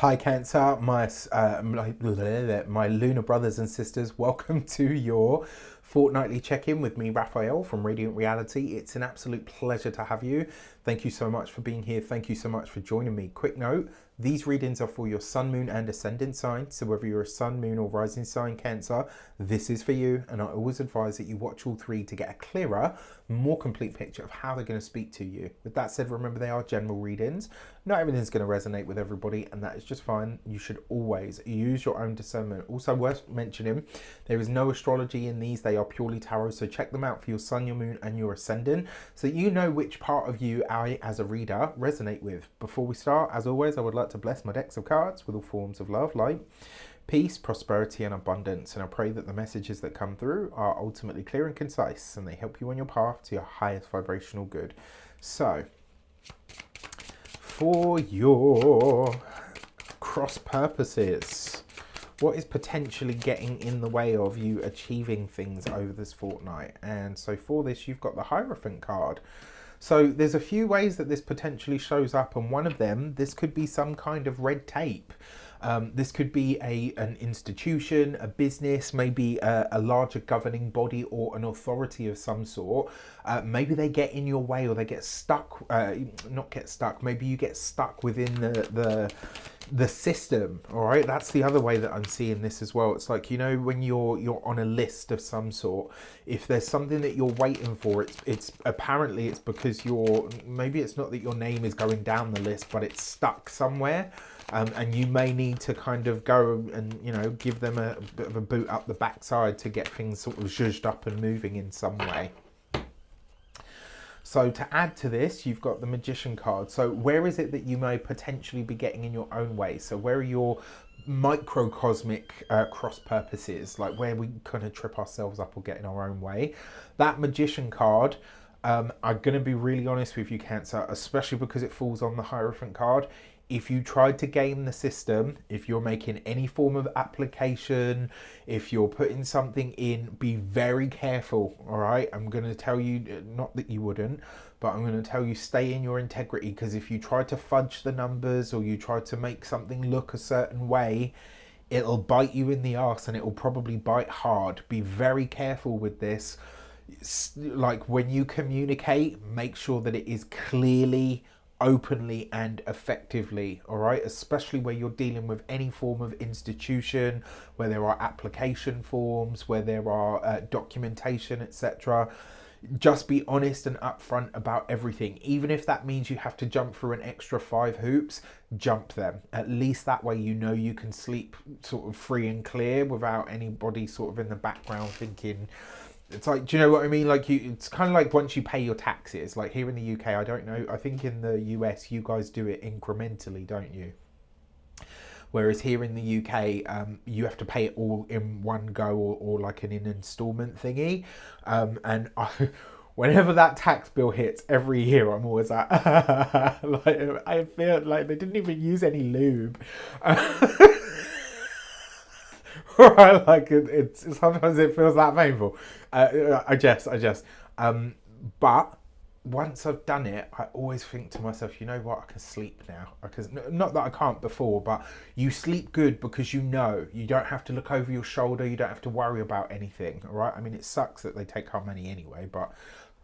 Hi Cancer, my lunar brothers and sisters. Welcome to your fortnightly check-in with me, Raphael from Radiant Reality. It's an absolute pleasure to have you. Thank you so much for being here. Thank you so much for joining me. Quick note, these readings are for your sun, moon and ascendant sign. So whether you're a sun, moon or rising sign Cancer, this is for you. And I always advise that you watch all three to get a clearer, more complete picture of how they're going to speak to you. With that said, remember they are general readings. Not everything's going to resonate with everybody, and that is just fine. You should always use your own discernment. Also worth mentioning, there is no astrology in these. They are purely tarot, so check them out for your sun, your moon and your ascendant so that you know which part of you I, as a reader, resonate with. Before we start, as always, I would like to bless my decks of cards with all forms of love, light, peace, prosperity and abundance, and I pray that the messages that come through are ultimately clear and concise and they help you on your path to your highest vibrational good. So, for your cross purposes, what is potentially getting in the way of you achieving things over this fortnight? And so for this, you've got the Hierophant card. So there's a few ways that this potentially shows up, and one of them, this could be some kind of red tape. This could be an institution, a business, maybe a larger governing body or an authority of some sort. Maybe they get in your way or they get stuck, not get stuck, maybe you get stuck within the system. All right, that's the other way that I'm seeing this as well. It's like, you know, when you're on a list of some sort, if there's something that you're waiting for, it's apparently it's because maybe it's not that your name is going down the list, but it's stuck somewhere. And you may need to kind of go and, you know, give them a bit of a boot up the backside to get things sort of zhuzhed up and moving in some way. So to add to this, you've got the Magician card. So where is it that you may potentially be getting in your own way? So where are your microcosmic cross purposes, like where we kind of trip ourselves up or get in our own way? That Magician card, I'm going to be really honest with you, Cancer, especially because it falls on the Hierophant card. If you tried to game the system, if you're making any form of application, if you're putting something in, be very careful, all right? I'm going to tell you, not that you wouldn't, but I'm going to tell you stay in your integrity, because if you try to fudge the numbers or you try to make something look a certain way, it'll bite you in the arse and it will probably bite hard. Be very careful with this. Like when you communicate, make sure that it is clearly, openly and effectively, all right? Especially where you're dealing with any form of institution, where there are application forms, where there are documentation, etc. Just be honest and upfront about everything. Even if that means you have to jump through an extra 5 hoops, jump them. At least that way you know you can sleep sort of free and clear without anybody sort of in the background thinking. It's like, do you know what I mean? Like it's kind of like once you pay your taxes, like here in the UK, I don't know, I think in the US you guys do it incrementally, don't you? Whereas here in the UK, you have to pay it all in one go or like an installment thingy. Whenever that tax bill hits every year, I'm always like, like I feel like they didn't even use any lube. Right, like it's sometimes it feels that painful. I just. But once I've done it, I always think to myself, you know what, I can sleep now. Because not that I can't before, but you sleep good because you know you don't have to look over your shoulder. You don't have to worry about anything. All right. I mean, it sucks that they take our money anyway, but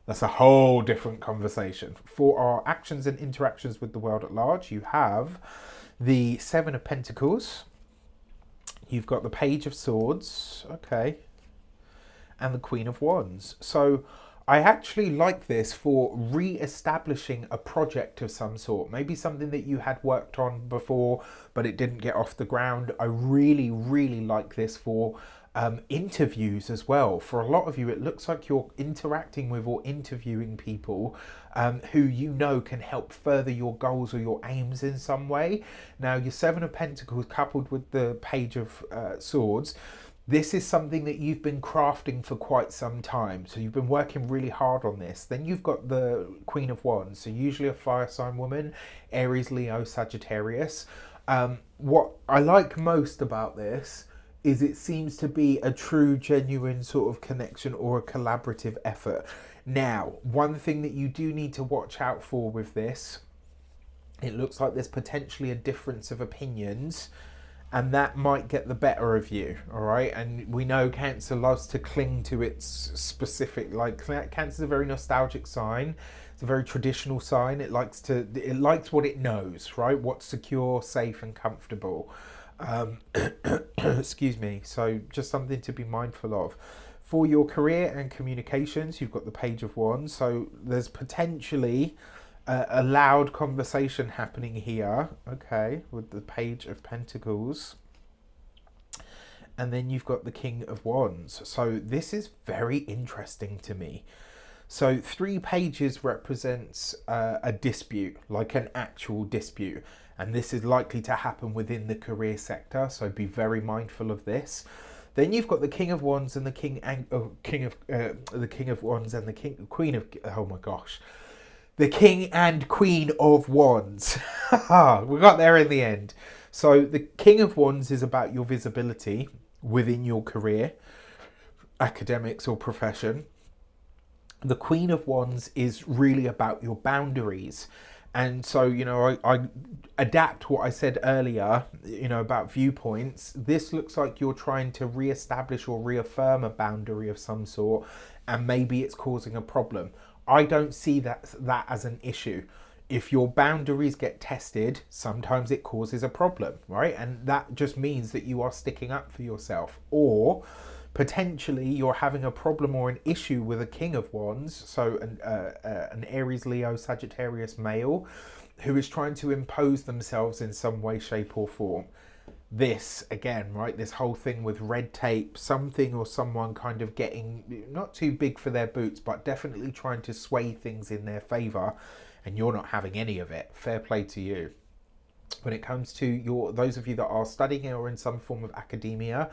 that's a whole different conversation. For our actions and interactions with the world at large, you have the Seven of Pentacles. You've got the Page of Swords, okay, and the Queen of Wands. So I actually like this for re-establishing a project of some sort. Maybe something that you had worked on before, but it didn't get off the ground. I really, really like this for interviews as well. For a lot of you, it looks like you're interacting with or interviewing people who you know can help further your goals or your aims in some way. Now, your Seven of Pentacles coupled with the Page of Swords, this is something that you've been crafting for quite some time. So you've been working really hard on this. Then you've got the Queen of Wands. So usually a fire sign woman, Aries, Leo, Sagittarius. What I like most about this is it seems to be a true, genuine sort of connection or a collaborative effort. Now, one thing that you do need to watch out for with this It looks like there's potentially a difference of opinions, and that might get the better of you, all right? And we know Cancer loves to cling to its specific, like, Cancer's a very nostalgic sign. It's a very traditional sign. It likes what it knows, right? What's secure, safe, and comfortable. Excuse me. So just something to be mindful of. For your career and communications, you've got the Page of Wands. So there's potentially a loud conversation happening here, okay, with the Page of Pentacles. And then you've got the King of Wands. So this is very interesting to me. So 3 pages represents a dispute, like an actual dispute. And this is likely to happen within the career sector, so be very mindful of this. Then you've got the King of Wands and the King of Wands and the Queen of, oh my gosh, the King and Queen of Wands. We got there in the end. So the King of Wands is about your visibility within your career, academics or profession. The Queen of Wands is really about your boundaries. And so, you know, I adapt what I said earlier, you know, about viewpoints. This looks like you're trying to reestablish or reaffirm a boundary of some sort, and maybe it's causing a problem. I don't see that as an issue. If your boundaries get tested, sometimes it causes a problem, right? And that just means that you are sticking up for yourself. Or potentially you're having a problem or an issue with a King of Wands, so an Aries, Leo, Sagittarius male who is trying to impose themselves in some way, shape or form. This, again, right, this whole thing with red tape, something or someone kind of getting not too big for their boots, but definitely trying to sway things in their favour, and you're not having any of it. Fair play to you. When it comes to those of you that are studying or in some form of academia,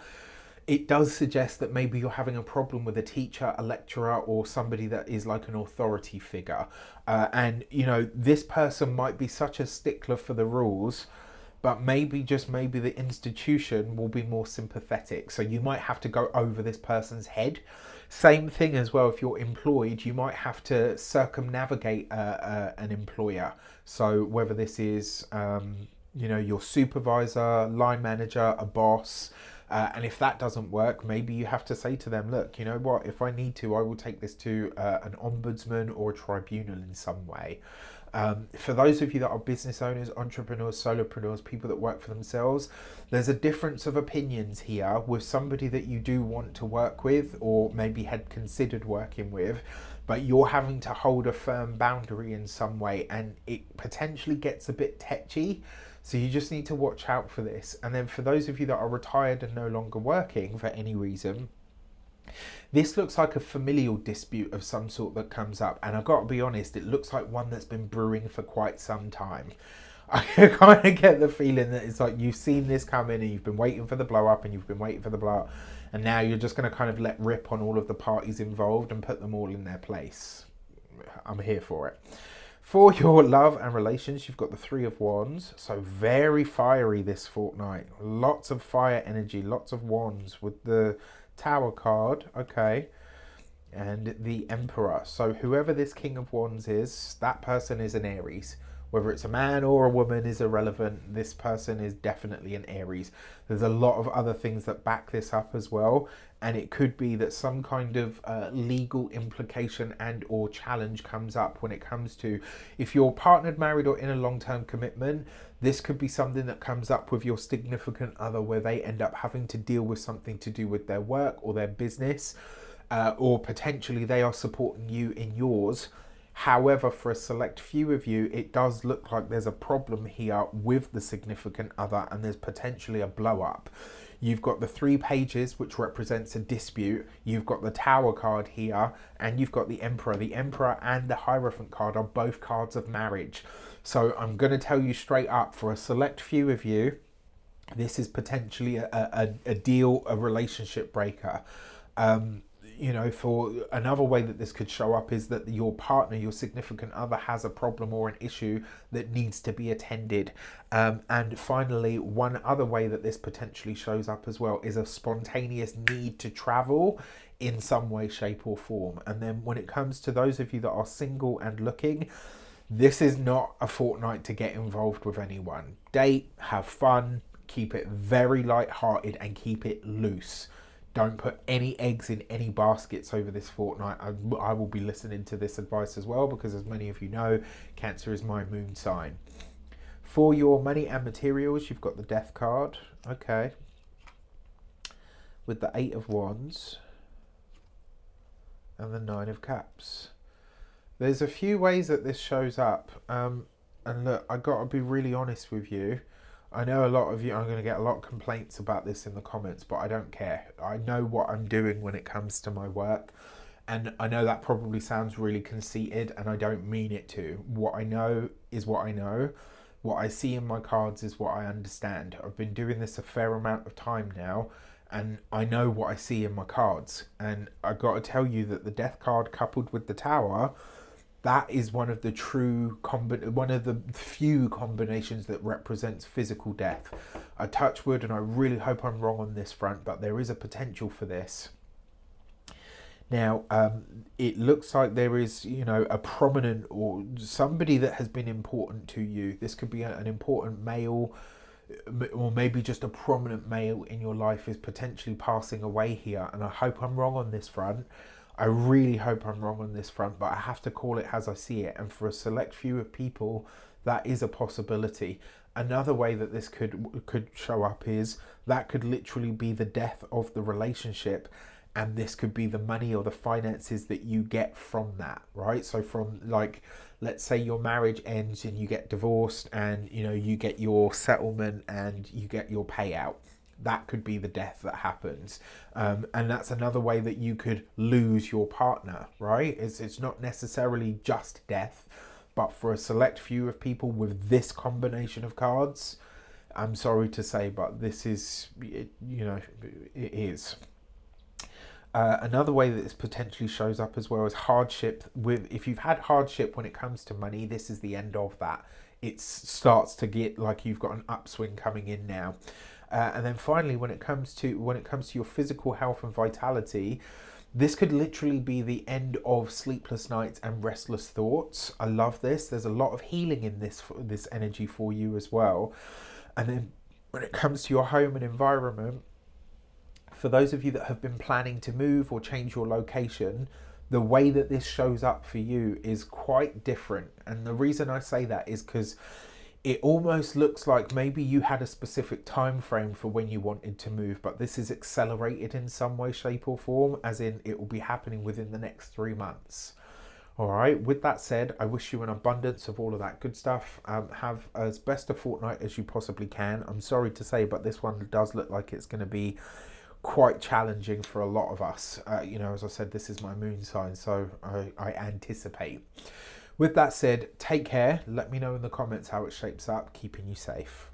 it does suggest that maybe you're having a problem with a teacher, a lecturer, or somebody that is like an authority figure. And, you know, this person might be such a stickler for the rules, but maybe, just maybe, the institution will be more sympathetic. So you might have to go over this person's head. Same thing as well, if you're employed, you might have to circumnavigate an employer. So whether this is, you know, your supervisor, line manager, a boss, and if that doesn't work, maybe you have to say to them, look, you know what, if I need to, I will take this to an ombudsman or a tribunal in some way. For those of you that are business owners, entrepreneurs, solopreneurs, people that work for themselves, there's a difference of opinions here with somebody that you do want to work with or maybe had considered working with, but you're having to hold a firm boundary in some way, and it potentially gets a bit tetchy. So you just need to watch out for this. And then for those of you that are retired and no longer working for any reason, this looks like a familial dispute of some sort that comes up. And I've got to be honest, it looks like one that's been brewing for quite some time. I kind of get the feeling that it's like you've seen this coming and you've been waiting for the blow up and you've been waiting for the blow up. And now you're just going to kind of let rip on all of the parties involved and put them all in their place. I'm here for it. For your love and relations, you've got the Three of Wands. So very fiery this fortnight. Lots of fire energy, lots of wands with the Tower card, okay, and the Emperor. So whoever this King of Wands is, that person is an Aries. Whether it's a man or a woman is irrelevant. This person is definitely an Aries. There's a lot of other things that back this up as well. And it could be that some kind of legal implication and or challenge comes up when it comes to, if you're partnered, married or in a long-term commitment, this could be something that comes up with your significant other where they end up having to deal with something to do with their work or their business, or potentially they are supporting you in yours. However, for a select few of you, it does look like there's a problem here with the significant other and there's potentially a blow up. You've got the 3 pages, which represents a dispute. You've got the Tower card here, and you've got the Emperor. The Emperor and the Hierophant card are both cards of marriage. So I'm going to tell you straight up, for a select few of you, this is potentially a deal, a relationship breaker. You know, for another way that this could show up is that your partner, your significant other, has a problem or an issue that needs to be attended. And finally, one other way that this potentially shows up as well is a spontaneous need to travel in some way, shape or form. And then when it comes to those of you that are single and looking, This is not a fortnight to get involved with anyone. Date, have fun, keep it very light-hearted and keep it loose. Don't put any eggs in any baskets over this fortnight. I will be listening to this advice as well, because as many of you know, Cancer is my moon sign. For your money and materials, you've got the Death card. Okay. With the 8 of Wands and the 9 of Cups. There's a few ways that this shows up. And look, I got to be really honest with you. I know a lot of you, I'm going to get a lot of complaints about this in the comments, but I don't care. I know what I'm doing when it comes to my work. And I know that probably sounds really conceited, and I don't mean it to. What I know is what I know. What I see in my cards is what I understand. I've been doing this a fair amount of time now, and I know what I see in my cards. And I got to tell you that the Death card coupled with the Tower, that is one of the few combinations that represents physical death. I touch wood, and I really hope I'm wrong on this front, but there is a potential for this. Now, it looks like there is, a prominent or somebody that has been important to you. This could be an important male, or maybe just a prominent male in your life is potentially passing away here. And I hope I'm wrong on this front. I really hope I'm wrong on this front, but I have to call it as I see it. And for a select few of people, that is a possibility. Another way that this could show up is that could literally be the death of the relationship. And this could be the money or the finances that you get from that, right? So from, like, let's say your marriage ends and you get divorced, and, you get your settlement and you get your payout. That could be the death that happens. And that's another way that you could lose your partner, right? It's not necessarily just death, but for a select few of people with this combination of cards, I'm sorry to say, but this is, it is. Another way that this potentially shows up as well is hardship. If you've had hardship when it comes to money, this is the end of that. It starts to get like you've got an upswing coming in now. And then finally, when it comes to your physical health and vitality, this could literally be the end of sleepless nights and restless thoughts. I love this. There's a lot of healing in this energy for you as well. And then when it comes to your home and environment, for those of you that have been planning to move or change your location, the way that this shows up for you is quite different. And the reason I say that is because it almost looks like maybe you had a specific time frame for when you wanted to move, but this is accelerated in some way, shape or form, as in it will be happening within the next 3 months. All right, with that said, I wish you an abundance of all of that good stuff. Have as best a fortnight as you possibly can. I'm sorry to say, but this one does look like it's going to be quite challenging for a lot of us. As I said, this is my moon sign, so I anticipate. With that said, take care. Let me know in the comments how it shapes up, keeping you safe.